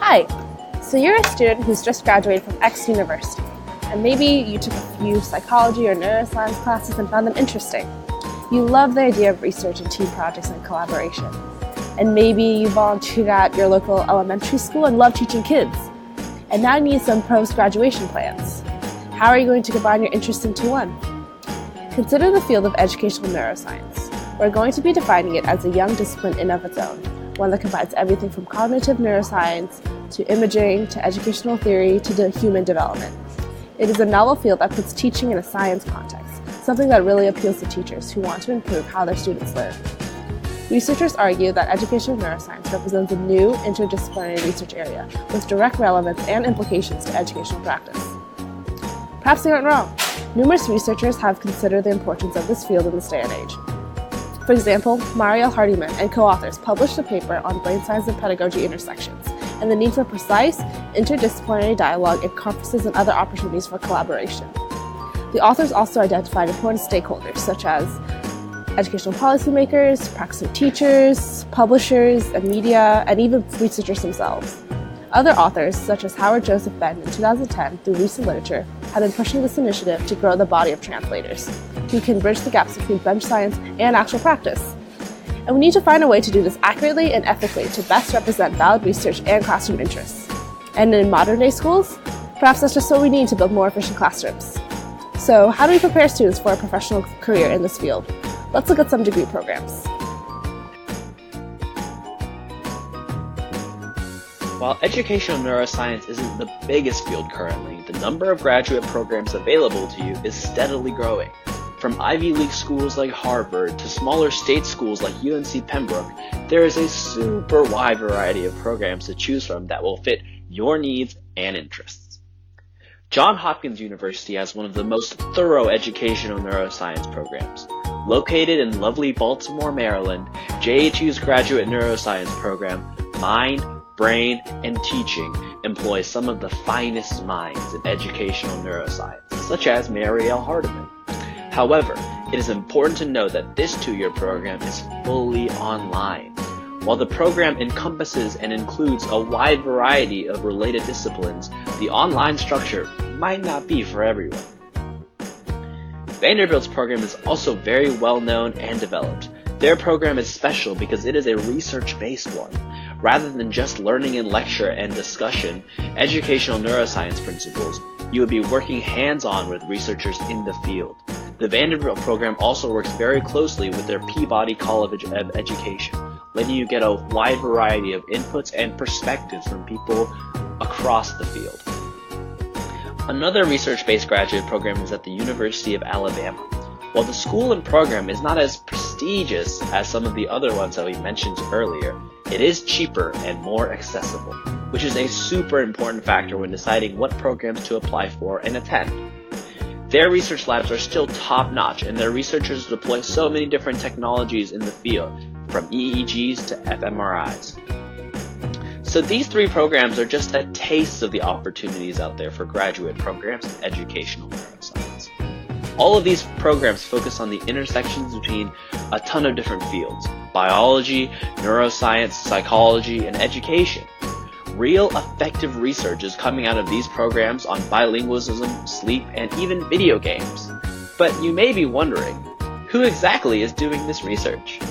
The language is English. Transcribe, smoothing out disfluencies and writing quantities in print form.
Hi, so you're a student who's just graduated from X university, and maybe you took a few psychology or neuroscience classes and found them interesting. You love the idea of research and team projects and collaboration. And maybe you volunteered at your local elementary school and love teaching kids. And now you need some post-graduation plans. How are you going to combine your interests into one? Consider the field of educational neuroscience. We're going to be defining it as a young discipline in of its own, one that combines everything from cognitive neuroscience to imaging to educational theory to human development. It is a novel field that puts teaching in a science context, something that really appeals to teachers who want to improve how their students learn. Researchers argue that educational neuroscience represents a new interdisciplinary research area with direct relevance and implications to educational practice. Perhaps they aren't wrong. Numerous researchers have considered the importance of this field in this day and age. For example, Marielle Hardiman and co-authors published a paper on brain science and pedagogy intersections and the need for precise, interdisciplinary dialogue at conferences and other opportunities for collaboration. The authors also identified important stakeholders such as educational policymakers, practicing teachers, publishers, and media, and even researchers themselves. Other authors, such as Howard Joseph Benn in 2010 through recent literature, have been pushing this initiative to grow the body of translators, who can bridge the gaps between bench science and actual practice. And we need to find a way to do this accurately and ethically to best represent valid research and classroom interests. And in modern-day schools, perhaps that's just what we need to build more efficient classrooms. So how do we prepare students for a professional career in this field? Let's look at some degree programs. While educational neuroscience isn't the biggest field currently, the number of graduate programs available to you is steadily growing. From Ivy League schools like Harvard to smaller state schools like UNC Pembroke, there is a super wide variety of programs to choose from that will fit your needs and interests. Johns Hopkins University has one of the most thorough educational neuroscience programs. Located in lovely Baltimore, Maryland, JHU's graduate neuroscience program, Mind, Brain, and Teaching employs some of the finest minds in educational neuroscience, such as Marielle Hardiman. However, it is important to note that this two-year program is fully online. While the program encompasses and includes a wide variety of related disciplines, the online structure might not be for everyone. Vanderbilt's program is also very well known and developed. Their program is special because it is a research-based one. Rather than just learning in lecture and discussion educational neuroscience principles, you would be working hands-on with researchers in the field. The Vanderbilt program also works very closely with their Peabody College of Education, letting you get a wide variety of inputs and perspectives from people across the field. Another research-based graduate program is at the University of Alabama. While the school and program is not as prestigious as some of the other ones that we mentioned earlier, it is cheaper and more accessible, which is a super important factor when deciding what programs to apply for and attend. Their research labs are still top-notch, and their researchers deploy so many different technologies in the field, from EEGs to fMRIs. So these three programs are just a taste of the opportunities out there for graduate programs in educational neuroscience. All of these programs focus on the intersections between a ton of different fields: biology, neuroscience, psychology, and education. Real effective research is coming out of these programs on bilingualism, sleep, and even video games. But you may be wondering, who exactly is doing this research?